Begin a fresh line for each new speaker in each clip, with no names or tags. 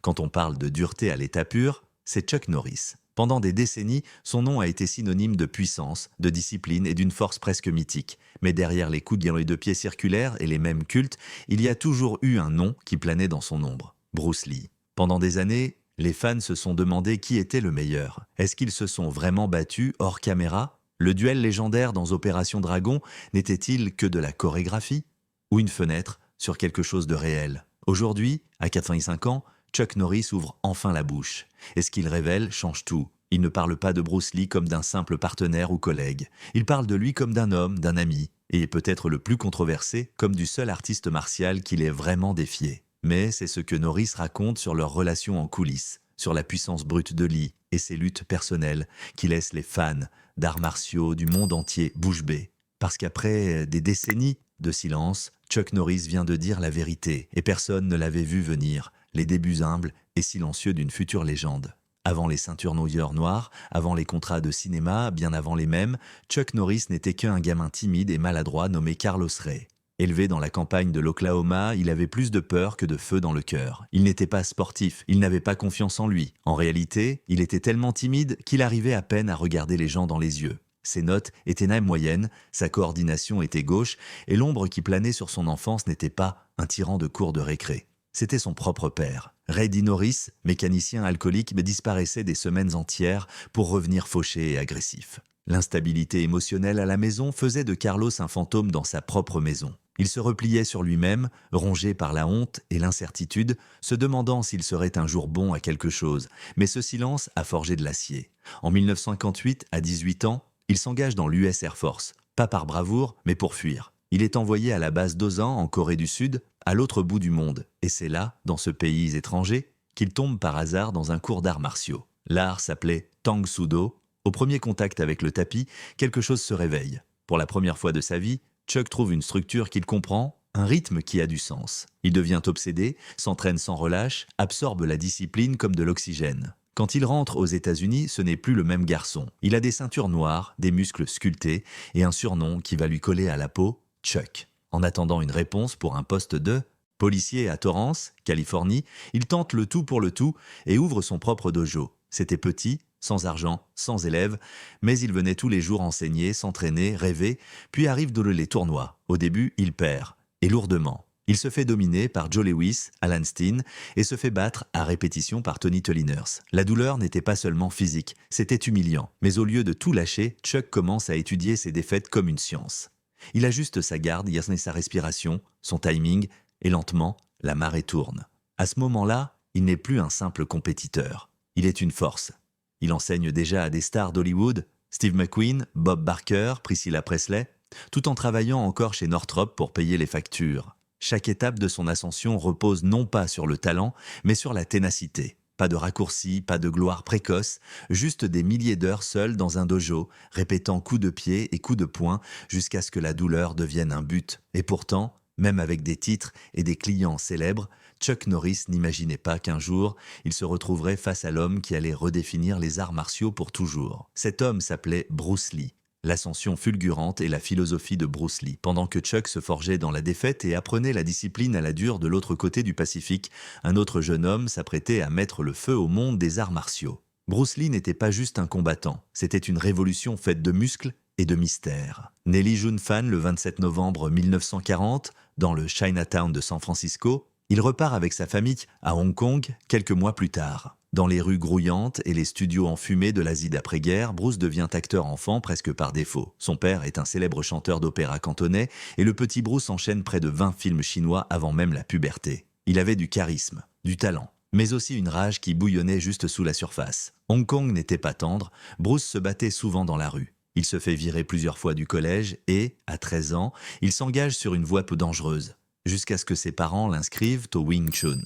Quand on parle de dureté à l'état pur, c'est Chuck Norris. Pendant des décennies, son nom a été synonyme de puissance, de discipline et d'une force presque mythique. Mais derrière les coups de pied circulaires et les mêmes cultes, il y a toujours eu un nom qui planait dans son ombre. Bruce Lee. Pendant des années, les fans se sont demandé qui était le meilleur. Est-ce qu'ils se sont vraiment battus hors caméra? Le duel légendaire dans Opération Dragon n'était-il que de la chorégraphie? Ou une fenêtre sur quelque chose de réel? Aujourd'hui, à 85 ans, Chuck Norris ouvre enfin la bouche. Et ce qu'il révèle change tout. Il ne parle pas de Bruce Lee comme d'un simple partenaire ou collègue. Il parle de lui comme d'un homme, d'un ami, et peut-être le plus controversé, comme du seul artiste martial qu'il ait vraiment défié. Mais c'est ce que Norris raconte sur leur relation en coulisses, sur la puissance brute de Lee et ses luttes personnelles qui laissent les fans d'arts martiaux du monde entier bouche bée. Parce qu'après des décennies de silence, Chuck Norris vient de dire la vérité et personne ne l'avait vu venir, les débuts humbles et silencieux d'une future légende. Avant les ceintures noires, avant les contrats de cinéma, bien avant les mêmes, Chuck Norris n'était qu'un gamin timide et maladroit nommé Carlos Ray. Élevé dans la campagne de l'Oklahoma, il avait plus de peur que de feu dans le cœur. Il n'était pas sportif, il n'avait pas confiance en lui. En réalité, il était tellement timide qu'il arrivait à peine à regarder les gens dans les yeux. Ses notes étaient même moyennes, sa coordination était gauche, et l'ombre qui planait sur son enfance n'était pas un tyran de cour de récré. C'était son propre père. Ray D. Norris, mécanicien alcoolique, mais disparaissait des semaines entières pour revenir fauché et agressif. L'instabilité émotionnelle à la maison faisait de Carlos un fantôme dans sa propre maison. Il se repliait sur lui-même, rongé par la honte et l'incertitude, se demandant s'il serait un jour bon à quelque chose. Mais ce silence a forgé de l'acier. En 1958, à 18 ans, il s'engage dans l'US Air Force, pas par bravoure, mais pour fuir. Il est envoyé à la base d'Ozan, en Corée du Sud, à l'autre bout du monde. Et c'est là, dans ce pays étranger, qu'il tombe par hasard dans un cours d'arts martiaux. L'art s'appelait Tang Soo-do. Au premier contact avec le tapis, quelque chose se réveille. Pour la première fois de sa vie, Chuck trouve une structure qu'il comprend, un rythme qui a du sens. Il devient obsédé, s'entraîne sans relâche, absorbe la discipline comme de l'oxygène. Quand il rentre aux États-Unis, ce n'est plus le même garçon. Il a des ceintures noires, des muscles sculptés et un surnom qui va lui coller à la peau, Chuck. En attendant une réponse pour un poste de policier à Torrance, Californie, il tente le tout pour le tout et ouvre son propre dojo. C'était petit, sans argent, sans élèves, mais il venait tous les jours enseigner, s'entraîner, rêver, puis arrivent les tournois. Au début, il perd, et lourdement. Il se fait dominer par Joe Lewis, Alan Steen, et se fait battre à répétition par Tony Tolliners. La douleur n'était pas seulement physique, c'était humiliant. Mais au lieu de tout lâcher, Chuck commence à étudier ses défaites comme une science. Il ajuste sa garde, y a sa respiration, son timing, et lentement, la marée tourne. À ce moment-là, il n'est plus un simple compétiteur. Il est une force. Il enseigne déjà à des stars d'Hollywood, Steve McQueen, Bob Barker, Priscilla Presley, tout en travaillant encore chez Northrop pour payer les factures. Chaque étape de son ascension repose non pas sur le talent, mais sur la ténacité. Pas de raccourcis, pas de gloire précoce, juste des milliers d'heures seules dans un dojo, répétant coups de pied et coups de poing jusqu'à ce que la douleur devienne un but. Et pourtant, même avec des titres et des clients célèbres, Chuck Norris n'imaginait pas qu'un jour, il se retrouverait face à l'homme qui allait redéfinir les arts martiaux pour toujours. Cet homme s'appelait Bruce Lee. L'ascension fulgurante et la philosophie de Bruce Lee. Pendant que Chuck se forgeait dans la défaite et apprenait la discipline à la dure de l'autre côté du Pacifique, un autre jeune homme s'apprêtait à mettre le feu au monde des arts martiaux. Bruce Lee n'était pas juste un combattant, c'était une révolution faite de muscles et de mystère. Né Lee Jun-fan le 27 novembre 1940, dans le Chinatown de San Francisco, il repart avec sa famille à Hong Kong quelques mois plus tard. Dans les rues grouillantes et les studios enfumés de l'Asie d'après-guerre, Bruce devient acteur enfant presque par défaut. Son père est un célèbre chanteur d'opéra cantonais et le petit Bruce enchaîne près de 20 films chinois avant même la puberté. Il avait du charisme, du talent, mais aussi une rage qui bouillonnait juste sous la surface. Hong Kong n'était pas tendre, Bruce se battait souvent dans la rue. Il se fait virer plusieurs fois du collège et, à 13 ans, il s'engage sur une voie peu dangereuse, jusqu'à ce que ses parents l'inscrivent au Wing Chun.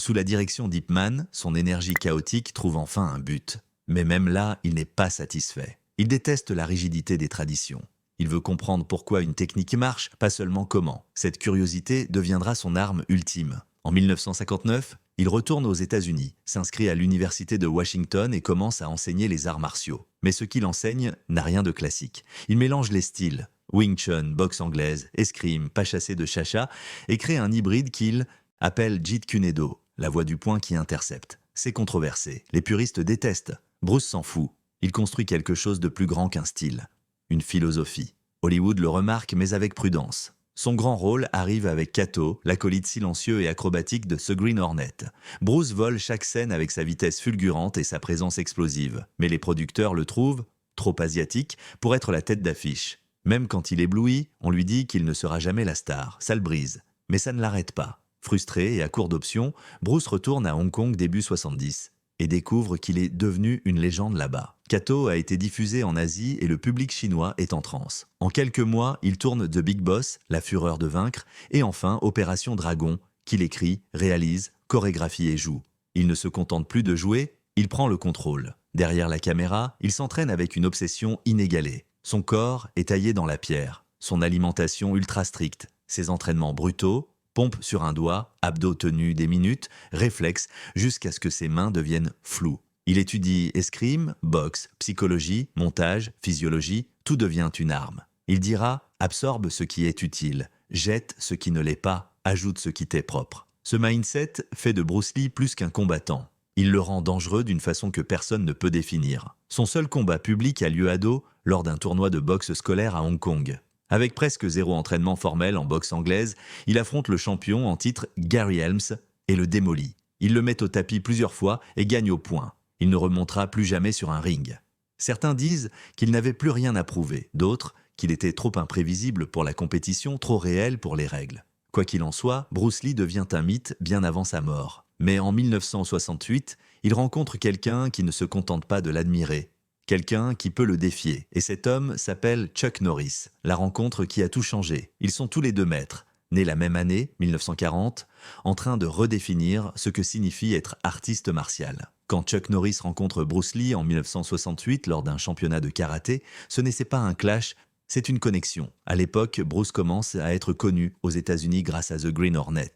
Sous la direction d'Ip Man, son énergie chaotique trouve enfin un but. Mais même là, il n'est pas satisfait. Il déteste la rigidité des traditions. Il veut comprendre pourquoi une technique marche, pas seulement comment. Cette curiosité deviendra son arme ultime. En 1959, il retourne aux États-Unis, s'inscrit à l'université de Washington et commence à enseigner les arts martiaux. Mais ce qu'il enseigne n'a rien de classique. Il mélange les styles, Wing Chun, boxe anglaise, escrime, pas chassé de chacha, et crée un hybride qu'il appelle Jeet Kune Do, la voix du poing qui intercepte. C'est controversé. Les puristes détestent. Bruce s'en fout. Il construit quelque chose de plus grand qu'un style. Une philosophie. Hollywood le remarque, mais avec prudence. Son grand rôle arrive avec Kato, l'acolyte silencieux et acrobatique de The Green Hornet. Bruce vole chaque scène avec sa vitesse fulgurante et sa présence explosive. Mais les producteurs le trouvent trop asiatique pour être la tête d'affiche. Même quand il éblouit, on lui dit qu'il ne sera jamais la star. Ça le brise. Mais ça ne l'arrête pas. Frustré et à court d'options, Bruce retourne à Hong Kong début 70 et découvre qu'il est devenu une légende là-bas. Kato a été diffusé en Asie et le public chinois est en transe. En quelques mois, il tourne The Big Boss, La Fureur de vaincre, et enfin Opération Dragon, qu'il écrit, réalise, chorégraphie et joue. Il ne se contente plus de jouer, il prend le contrôle. Derrière la caméra, il s'entraîne avec une obsession inégalée. Son corps est taillé dans la pierre, son alimentation ultra stricte, ses entraînements brutaux, pompe sur un doigt, abdos tenus des minutes, réflexes, jusqu'à ce que ses mains deviennent floues. Il étudie escrime, boxe, psychologie, montage, physiologie, tout devient une arme. Il dira « absorbe ce qui est utile, jette ce qui ne l'est pas, ajoute ce qui t'est propre ». Ce mindset fait de Bruce Lee plus qu'un combattant. Il le rend dangereux d'une façon que personne ne peut définir. Son seul combat public a lieu à dos lors d'un tournoi de boxe scolaire à Hong Kong. Avec presque zéro entraînement formel en boxe anglaise, il affronte le champion en titre Gary Helms et le démolit. Il le met au tapis plusieurs fois et gagne au point. Il ne remontera plus jamais sur un ring. Certains disent qu'il n'avait plus rien à prouver, d'autres qu'il était trop imprévisible pour la compétition, trop réel pour les règles. Quoi qu'il en soit, Bruce Lee devient un mythe bien avant sa mort. Mais en 1968, il rencontre quelqu'un qui ne se contente pas de l'admirer. Quelqu'un qui peut le défier. Et cet homme s'appelle Chuck Norris. La rencontre qui a tout changé. Ils sont tous les deux maîtres, nés la même année, 1940, en train de redéfinir ce que signifie être artiste martial. Quand Chuck Norris rencontre Bruce Lee en 1968 lors d'un championnat de karaté, ce n'est pas un clash, c'est une connexion. À l'époque, Bruce commence à être connu aux États-Unis grâce à The Green Hornet.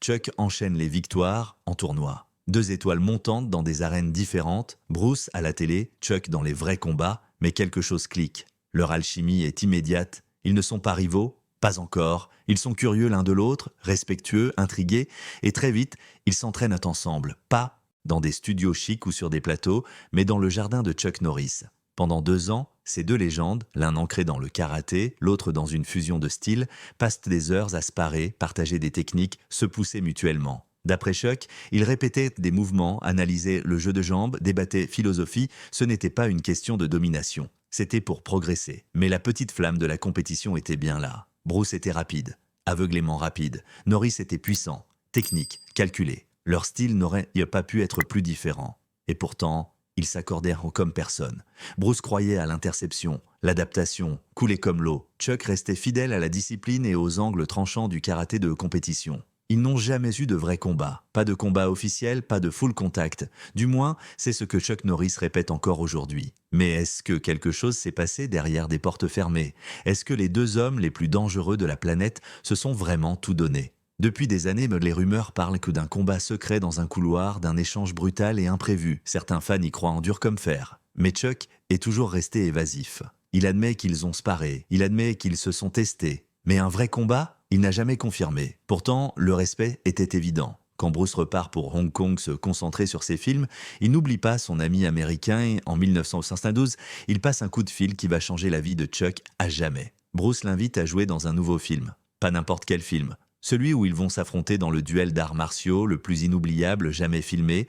Chuck enchaîne les victoires en tournoi. 2 étoiles montantes dans des arènes différentes, Bruce à la télé, Chuck dans les vrais combats, mais quelque chose clique. Leur alchimie est immédiate, ils ne sont pas rivaux, pas encore, ils sont curieux l'un de l'autre, respectueux, intrigués, et très vite, ils s'entraînent ensemble, pas dans des studios chics ou sur des plateaux, mais dans le jardin de Chuck Norris. Pendant 2 ans, ces 2 légendes, l'un ancré dans le karaté, l'autre dans une fusion de styles, passent des heures à se parer, partager des techniques, se pousser mutuellement. D'après Chuck, ils répétaient des mouvements, analysaient le jeu de jambes, débattaient philosophie, ce n'était pas une question de domination. C'était pour progresser. Mais la petite flamme de la compétition était bien là. Bruce était rapide, aveuglément rapide. Norris était puissant, technique, calculé. Leur style n'aurait pas pu être plus différent. Et pourtant, ils s'accordèrent comme personne. Bruce croyait à l'interception, l'adaptation, coulait comme l'eau. Chuck restait fidèle à la discipline et aux angles tranchants du karaté de compétition. Ils n'ont jamais eu de vrai combat. Pas de combat officiel, pas de full contact. Du moins, c'est ce que Chuck Norris répète encore aujourd'hui. Mais est-ce que quelque chose s'est passé derrière des portes fermées? Est-ce que les 2 hommes les plus dangereux de la planète se sont vraiment tout donné? Depuis des années, les rumeurs parlent que d'un combat secret dans un couloir, d'un échange brutal et imprévu. Certains fans y croient en dur comme fer. Mais Chuck est toujours resté évasif. Il admet qu'ils ont sparé, il admet qu'ils se sont testés. Mais un vrai combat? Il n'a jamais confirmé. Pourtant, le respect était évident. Quand Bruce repart pour Hong Kong se concentrer sur ses films, il n'oublie pas son ami américain et en 1972, il passe un coup de fil qui va changer la vie de Chuck à jamais. Bruce l'invite à jouer dans un nouveau film. Pas n'importe quel film. Celui où ils vont s'affronter dans le duel d'arts martiaux le plus inoubliable jamais filmé,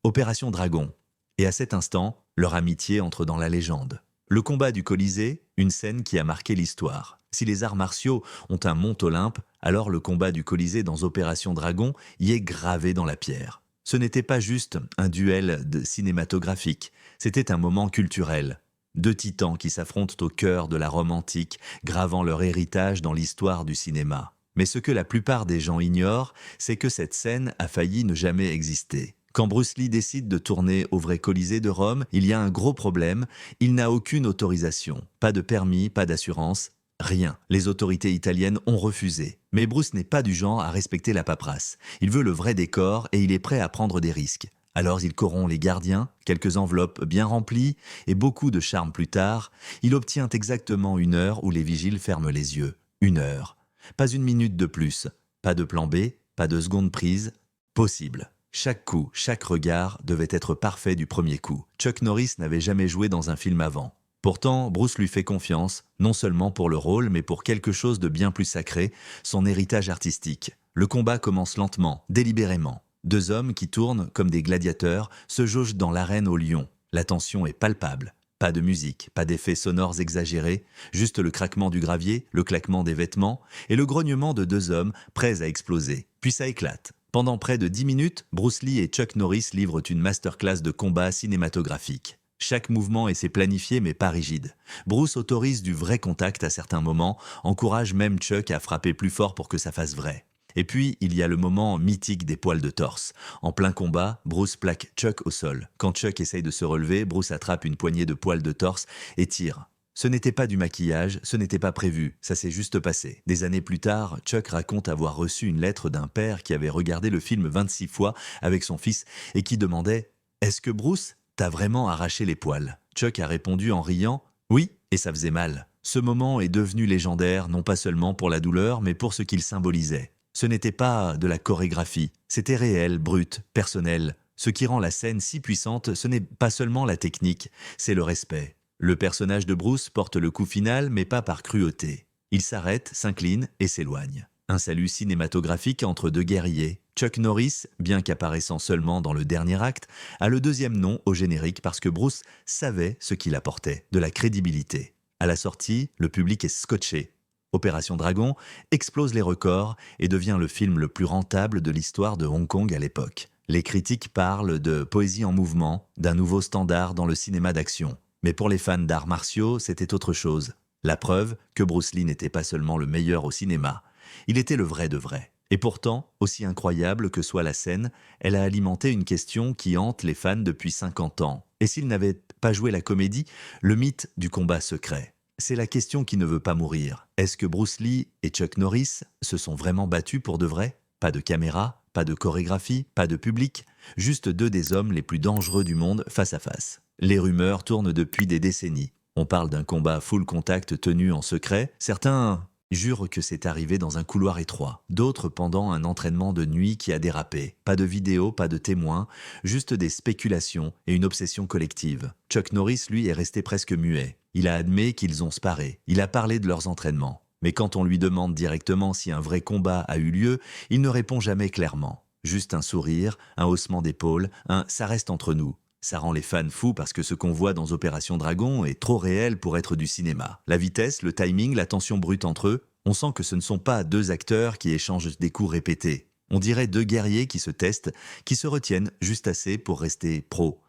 Opération Dragon. Et à cet instant, leur amitié entre dans la légende. Le combat du Colisée, une scène qui a marqué l'histoire. Si les arts martiaux ont un mont Olympe, alors le combat du Colisée dans Opération Dragon y est gravé dans la pierre. Ce n'était pas juste un duel cinématographique, c'était un moment culturel. 2 titans qui s'affrontent au cœur de la Rome antique, gravant leur héritage dans l'histoire du cinéma. Mais ce que la plupart des gens ignorent, c'est que cette scène a failli ne jamais exister. Quand Bruce Lee décide de tourner au vrai Colisée de Rome, il y a un gros problème, il n'a aucune autorisation. Pas de permis, pas d'assurance, rien. Les autorités italiennes ont refusé. Mais Bruce n'est pas du genre à respecter la paperasse. Il veut le vrai décor et il est prêt à prendre des risques. Alors il corrompt les gardiens, quelques enveloppes bien remplies et beaucoup de charme plus tard, il obtient exactement 1 heure où les vigiles ferment les yeux. 1 heure. Pas 1 minute de plus. Pas de plan B, pas de seconde prise. possible. Chaque coup, chaque regard devait être parfait du premier coup. Chuck Norris n'avait jamais joué dans un film avant. Pourtant, Bruce lui fait confiance, non seulement pour le rôle, mais pour quelque chose de bien plus sacré, son héritage artistique. Le combat commence lentement, délibérément. Deux hommes qui tournent comme des gladiateurs se jaugent dans l'arène au lion. La tension est palpable. Pas de musique, pas d'effets sonores exagérés, juste le craquement du gravier, le claquement des vêtements et le grognement de deux hommes prêts à exploser. Puis ça éclate. Pendant près de 10 minutes, Bruce Lee et Chuck Norris livrent une masterclass de combat cinématographique. Chaque mouvement essaie planifié mais pas rigide. Bruce autorise du vrai contact à certains moments, encourage même Chuck à frapper plus fort pour que ça fasse vrai. Et puis, il y a le moment mythique des poils de torse. En plein combat, Bruce plaque Chuck au sol. Quand Chuck essaye de se relever, Bruce attrape une poignée de poils de torse et tire. Ce n'était pas du maquillage, ce n'était pas prévu, ça s'est juste passé. Des années plus tard, Chuck raconte avoir reçu une lettre d'un père qui avait regardé le film 26 fois avec son fils et qui demandait « Est-ce que Bruce t'a vraiment arraché les poils ?» Chuck a répondu en riant « Oui, et ça faisait mal. » Ce moment est devenu légendaire, non pas seulement pour la douleur, mais pour ce qu'il symbolisait. Ce n'était pas de la chorégraphie, c'était réel, brut, personnel. Ce qui rend la scène si puissante, ce n'est pas seulement la technique, c'est le respect. Le personnage de Bruce porte le coup final, mais pas par cruauté. Il s'arrête, s'incline et s'éloigne. Un salut cinématographique entre deux guerriers. Chuck Norris, bien qu'apparaissant seulement dans le dernier acte, a le deuxième nom au générique parce que Bruce savait ce qu'il apportait, de la crédibilité. À la sortie, le public est scotché. Opération Dragon explose les records et devient le film le plus rentable de l'histoire de Hong Kong à l'époque. Les critiques parlent de poésie en mouvement, d'un nouveau standard dans le cinéma d'action. Mais pour les fans d'arts martiaux, c'était autre chose. La preuve que Bruce Lee n'était pas seulement le meilleur au cinéma, il était le vrai de vrai. Et pourtant, aussi incroyable que soit la scène, elle a alimenté une question qui hante les fans depuis 50 ans. Et s'il n'avait pas joué la comédie, le mythe du combat secret. C'est la question qui ne veut pas mourir. Est-ce que Bruce Lee et Chuck Norris se sont vraiment battus pour de vrai ? Pas de caméra, pas de chorégraphie, pas de public, juste deux des hommes les plus dangereux du monde face à face. Les rumeurs tournent depuis des décennies. On parle d'un combat full contact tenu en secret. Certains jurent que c'est arrivé dans un couloir étroit. D'autres pendant un entraînement de nuit qui a dérapé. Pas de vidéo, pas de témoins, juste des spéculations et une obsession collective. Chuck Norris, lui, est resté presque muet. Il a admis qu'ils ont sparé. Il a parlé de leurs entraînements. Mais quand on lui demande directement si un vrai combat a eu lieu, il ne répond jamais clairement. Juste un sourire, un haussement d'épaule, un « ça reste entre nous ». Ça rend les fans fous parce que ce qu'on voit dans Opération Dragon est trop réel pour être du cinéma. La vitesse, le timing, la tension brute entre eux, on sent que ce ne sont pas deux acteurs qui échangent des coups répétés. On dirait deux guerriers qui se testent, qui se retiennent juste assez pour rester pros,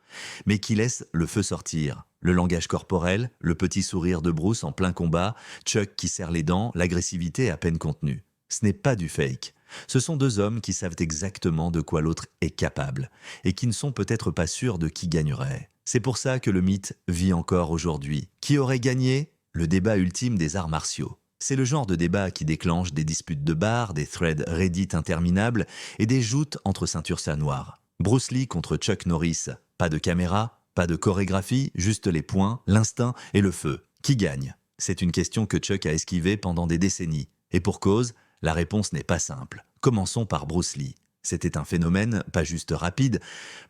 mais qui laissent le feu sortir. Le langage corporel, le petit sourire de Bruce en plein combat, Chuck qui serre les dents, l'agressivité à peine contenue. Ce n'est pas du fake. Ce sont deux hommes qui savent exactement de quoi l'autre est capable et qui ne sont peut-être pas sûrs de qui gagnerait. C'est pour ça que le mythe vit encore aujourd'hui. Qui aurait gagné ? Le débat ultime des arts martiaux. C'est le genre de débat qui déclenche des disputes de bar, des threads Reddit interminables et des joutes entre ceintures noires. Bruce Lee contre Chuck Norris. Pas de caméra, pas de chorégraphie, juste les poings, l'instinct et le feu. Qui gagne ? C'est une question que Chuck a esquivée pendant des décennies. Et pour cause, la réponse n'est pas simple. Commençons par Bruce Lee. C'était un phénomène pas juste rapide,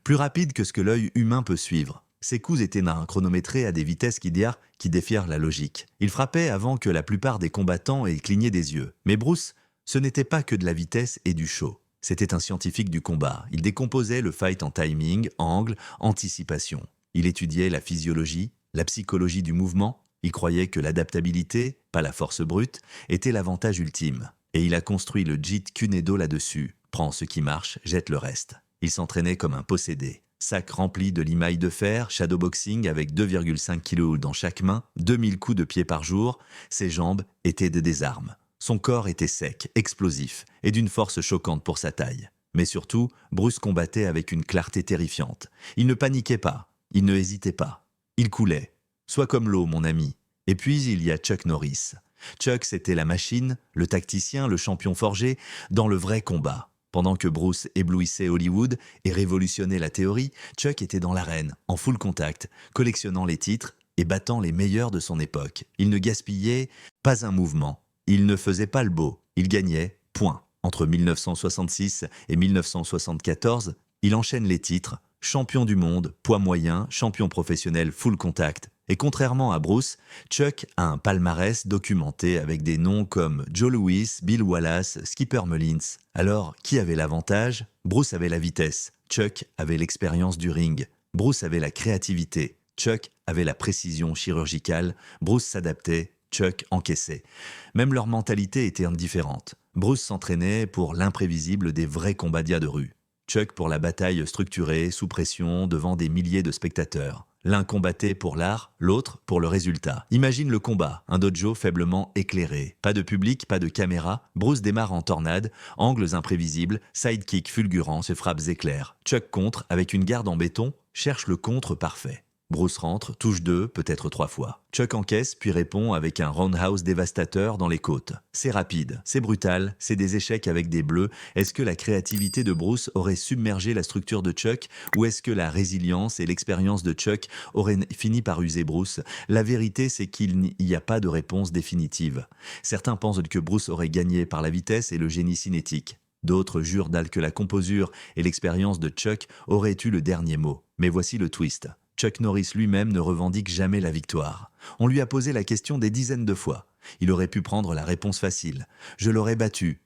plus rapide que ce que l'œil humain peut suivre. Ses coups étaient chronométrés à des vitesses qui défièrent la logique. Il frappait avant que la plupart des combattants aient cligné des yeux. Mais Bruce, ce n'était pas que de la vitesse et du show. C'était un scientifique du combat. Il décomposait le fight en timing, angle, anticipation. Il étudiait la physiologie, la psychologie du mouvement. Il croyait que l'adaptabilité, pas la force brute, était l'avantage ultime. Et il a construit le Jeet Kune Do là-dessus. Prends ce qui marche, jette le reste. Il s'entraînait comme un possédé. Sac rempli de limailles de fer, shadowboxing avec 2,5 kg dans chaque main, 2000 coups de pied par jour, ses jambes étaient des armes. Son corps était sec, explosif et d'une force choquante pour sa taille. Mais surtout, Bruce combattait avec une clarté terrifiante. Il ne paniquait pas, il ne hésitait pas. Il coulait. Sois comme l'eau, mon ami. Et puis il y a Chuck Norris. Chuck, c'était la machine, le tacticien, le champion forgé, dans le vrai combat. Pendant que Bruce éblouissait Hollywood et révolutionnait la théorie, Chuck était dans l'arène, en full contact, collectionnant les titres et battant les meilleurs de son époque. Il ne gaspillait pas un mouvement. Il ne faisait pas le beau. Il gagnait, point. Entre 1966 et 1974, il enchaîne les titres champion du monde, poids moyen, champion professionnel full contact. Et contrairement à Bruce, Chuck a un palmarès documenté avec des noms comme Joe Louis, Bill Wallace, Skipper Mullins. Alors, qui avait l'avantage? Bruce avait la vitesse, Chuck avait l'expérience du ring. Bruce avait la créativité, Chuck avait la précision chirurgicale, Bruce s'adaptait, Chuck encaissait. Même leur mentalité était indifférente. Bruce s'entraînait pour l'imprévisible des vrais combats de rue. Chuck pour la bataille structurée, sous pression, devant des milliers de spectateurs. L'un combattait pour l'art, l'autre pour le résultat. Imagine le combat, un dojo faiblement éclairé. Pas de public, pas de caméra. Bruce démarre en tornade, angles imprévisibles, sidekick fulgurants, se frappes éclairs. Chuck contre, avec une garde en béton, cherche le contre parfait. Bruce rentre, touche 2, peut-être 3 fois. Chuck encaisse, puis répond avec un roundhouse dévastateur dans les côtes. C'est rapide, c'est brutal, c'est des échecs avec des bleus. Est-ce que la créativité de Bruce aurait submergé la structure de Chuck, ou est-ce que la résilience et l'expérience de Chuck auraient fini par user Bruce? La vérité, c'est qu'il n'y a pas de réponse définitive. Certains pensent que Bruce aurait gagné par la vitesse et le génie cinétique. D'autres jurent que la composure et l'expérience de Chuck auraient eu le dernier mot. Mais voici le twist. Chuck Norris lui-même ne revendique jamais la victoire. On lui a posé la question des dizaines de fois. Il aurait pu prendre la réponse facile. Je l'aurais battu.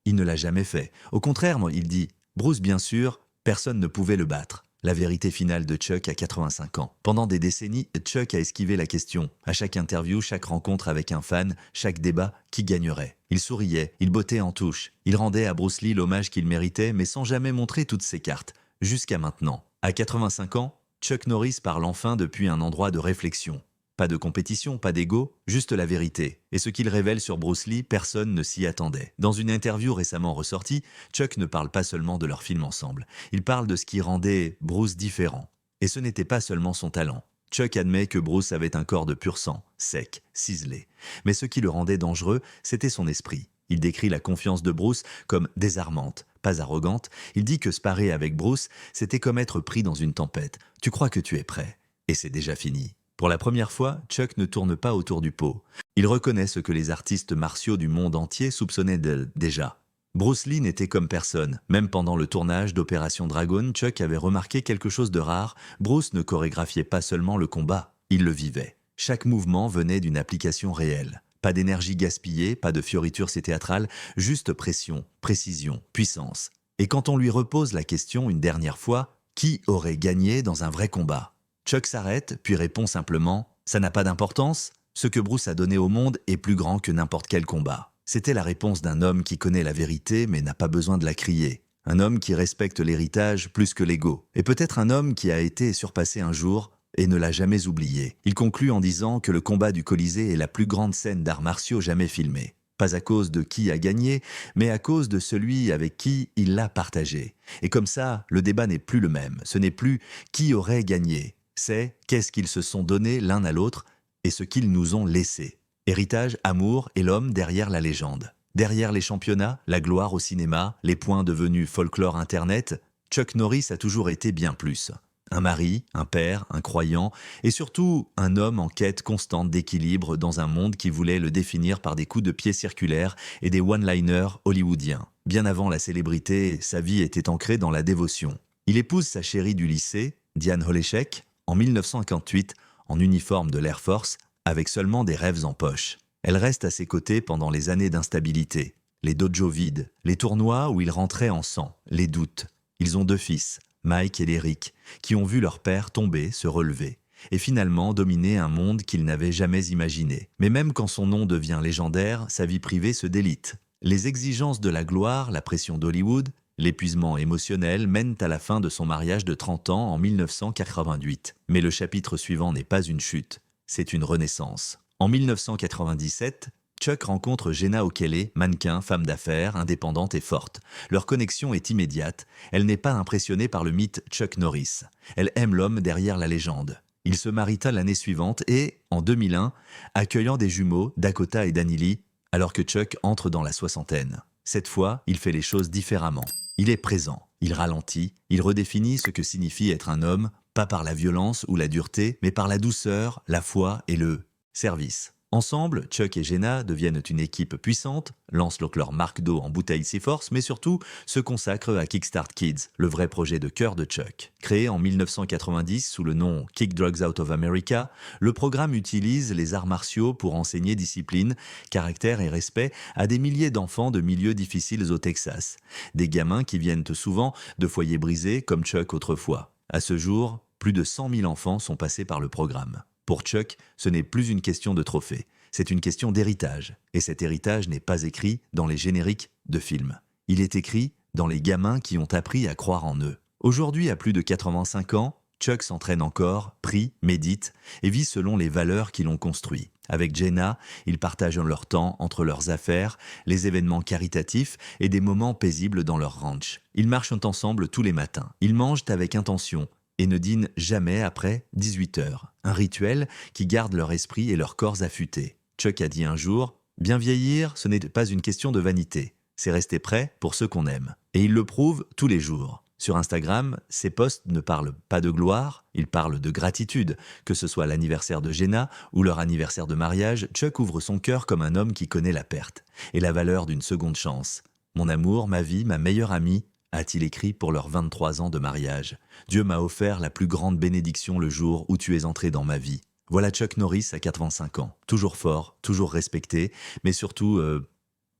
Il ne l'a jamais fait. Au contraire, il dit « Bruce, bien sûr, personne ne pouvait le battre ». La vérité finale de Chuck à 85 ans. Pendant des décennies, Chuck a esquivé la question. À chaque interview, chaque rencontre avec un fan, chaque débat, qui gagnerait? Il souriait, il bottait en touche. Il rendait à Bruce Lee l'hommage qu'il méritait, mais sans jamais montrer toutes ses cartes. Jusqu'à maintenant. À 85 ans, Chuck Norris parle enfin depuis un endroit de réflexion. Pas de compétition, pas d'ego, juste la vérité. Et ce qu'il révèle sur Bruce Lee, personne ne s'y attendait. Dans une interview récemment ressortie, Chuck ne parle pas seulement de leur film ensemble. Il parle de ce qui rendait Bruce différent. Et ce n'était pas seulement son talent. Chuck admet que Bruce avait un corps de pur sang, sec, ciselé. Mais ce qui le rendait dangereux, c'était son esprit. Il décrit la confiance de Bruce comme désarmante, pas arrogante. Il dit que sparer avec Bruce, c'était comme être pris dans une tempête. Tu crois que tu es prêt, et c'est déjà fini. Pour la première fois, Chuck ne tourne pas autour du pot. Il reconnaît ce que les artistes martiaux du monde entier soupçonnaient déjà. Bruce Lee n'était comme personne. Même pendant le tournage d'Opération Dragon, Chuck avait remarqué quelque chose de rare. Bruce ne chorégraphiait pas seulement le combat, il le vivait. Chaque mouvement venait d'une application réelle. Pas d'énergie gaspillée, pas de fioritures théâtrales, juste pression, précision, puissance. Et quand on lui repose la question une dernière fois, qui aurait gagné dans un vrai combat? Chuck s'arrête, puis répond simplement « Ça n'a pas d'importance, ce que Bruce a donné au monde est plus grand que n'importe quel combat. » C'était la réponse d'un homme qui connaît la vérité mais n'a pas besoin de la crier. Un homme qui respecte l'héritage plus que l'ego. Et peut-être un homme qui a été surpassé un jour et ne l'a jamais oublié. Il conclut en disant que le combat du Colisée est la plus grande scène d'arts martiaux jamais filmée. Pas à cause de qui a gagné, mais à cause de celui avec qui il l'a partagé. Et comme ça, le débat n'est plus le même. Ce n'est plus qui aurait gagné. C'est qu'est-ce qu'ils se sont donné l'un à l'autre et ce qu'ils nous ont laissé. Héritage, amour et l'homme derrière la légende. Derrière les championnats, la gloire au cinéma, les points devenus folklore internet, Chuck Norris a toujours été bien plus. Un mari, un père, un croyant, et surtout un homme en quête constante d'équilibre dans un monde qui voulait le définir par des coups de pied circulaires et des one-liners hollywoodiens. Bien avant la célébrité, sa vie était ancrée dans la dévotion. Il épouse sa chérie du lycée, Diane Holeshek, en 1958, en uniforme de l'Air Force, avec seulement des rêves en poche. Elle reste à ses côtés pendant les années d'instabilité, les dojos vides, les tournois où il rentrait en sang, les doutes. Ils ont 2 fils, Mike et Eric, qui ont vu leur père tomber, se relever, et finalement dominer un monde qu'ils n'avaient jamais imaginé. Mais même quand son nom devient légendaire, sa vie privée se délite. Les exigences de la gloire, la pression d'Hollywood, l'épuisement émotionnel mènent à la fin de son mariage de 30 ans en 1988. Mais le chapitre suivant n'est pas une chute, c'est une renaissance. En 1997, Chuck rencontre Jenna O'Kelly, mannequin, femme d'affaires, indépendante et forte. Leur connexion est immédiate. Elle n'est pas impressionnée par le mythe Chuck Norris. Elle aime l'homme derrière la légende. Il se marita l'année suivante et, en 2001, accueillant des jumeaux, Dakota et Danny, alors que Chuck entre dans la soixantaine. Cette fois, il fait les choses différemment. Il est présent, il ralentit, il redéfinit ce que signifie être un homme, pas par la violence ou la dureté, mais par la douceur, la foi et le service. Ensemble, Chuck et Jenna deviennent une équipe puissante, lancent donc leur marque d'eau en bouteille Seaforth, mais surtout se consacrent à Kickstart Kids, le vrai projet de cœur de Chuck. Créé en 1990 sous le nom Kick Drugs Out of America, le programme utilise les arts martiaux pour enseigner discipline, caractère et respect à des milliers d'enfants de milieux difficiles au Texas. Des gamins qui viennent souvent de foyers brisés comme Chuck autrefois. À ce jour, plus de 100 000 enfants sont passés par le programme. Pour Chuck, ce n'est plus une question de trophée, c'est une question d'héritage. Et cet héritage n'est pas écrit dans les génériques de films. Il est écrit dans les gamins qui ont appris à croire en eux. Aujourd'hui, à plus de 85 ans, Chuck s'entraîne encore, prie, médite et vit selon les valeurs qui l'ont construit. Avec Jenna, ils partagent leur temps entre leurs affaires, les événements caritatifs et des moments paisibles dans leur ranch. Ils marchent ensemble tous les matins. Ils mangent avec intention et ne dînent jamais après 18 heures. Un rituel qui garde leur esprit et leur corps affûtés. Chuck a dit un jour « Bien vieillir, ce n'est pas une question de vanité. C'est rester prêt pour ceux qu'on aime. » Et il le prouve tous les jours. Sur Instagram, ses posts ne parlent pas de gloire, ils parlent de gratitude. Que ce soit l'anniversaire de Jenna ou leur anniversaire de mariage, Chuck ouvre son cœur comme un homme qui connaît la perte et la valeur d'une seconde chance. « Mon amour, ma vie, ma meilleure amie », a-t-il écrit pour leurs 23 ans de mariage. « Dieu m'a offert la plus grande bénédiction le jour où tu es entré dans ma vie. » Voilà Chuck Norris à 85 ans. Toujours fort, toujours respecté, mais surtout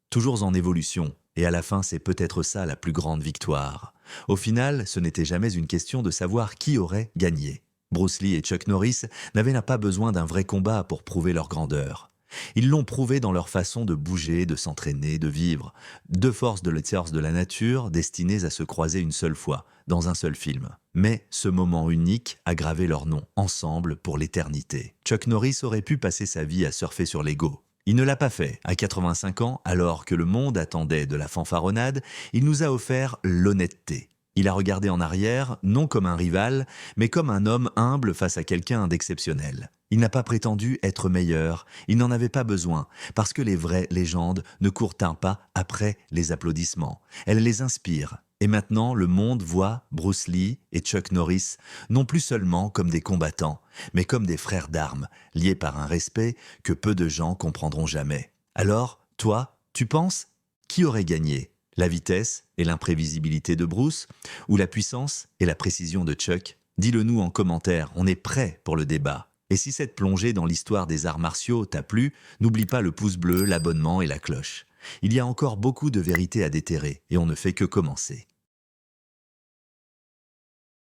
toujours en évolution. Et à la fin, c'est peut-être ça la plus grande victoire. Au final, ce n'était jamais une question de savoir qui aurait gagné. Bruce Lee et Chuck Norris n'avaient pas besoin d'un vrai combat pour prouver leur grandeur. Ils l'ont prouvé dans leur façon de bouger, de s'entraîner, de vivre. Deux forces de la nature destinées à se croiser une seule fois, dans un seul film. Mais ce moment unique a gravé leur nom, ensemble pour l'éternité. Chuck Norris aurait pu passer sa vie à surfer sur l'ego. Il ne l'a pas fait. À 85 ans, alors que le monde attendait de la fanfaronnade, il nous a offert l'honnêteté. Il a regardé en arrière, non comme un rival, mais comme un homme humble face à quelqu'un d'exceptionnel. Il n'a pas prétendu être meilleur, il n'en avait pas besoin, parce que les vraies légendes ne courent pas après les applaudissements. Elles les inspirent. Et maintenant, le monde voit Bruce Lee et Chuck Norris non plus seulement comme des combattants, mais comme des frères d'armes, liés par un respect que peu de gens comprendront jamais. Alors, toi, tu penses? Qui aurait gagné? La vitesse et l'imprévisibilité de Bruce ou la puissance et la précision de Chuck? Dis-le nous en commentaire, on est prêt pour le débat. Et si cette plongée dans l'histoire des arts martiaux t'a plu, n'oublie pas le pouce bleu, l'abonnement et la cloche. Il y a encore beaucoup de vérités à déterrer et on ne fait que commencer.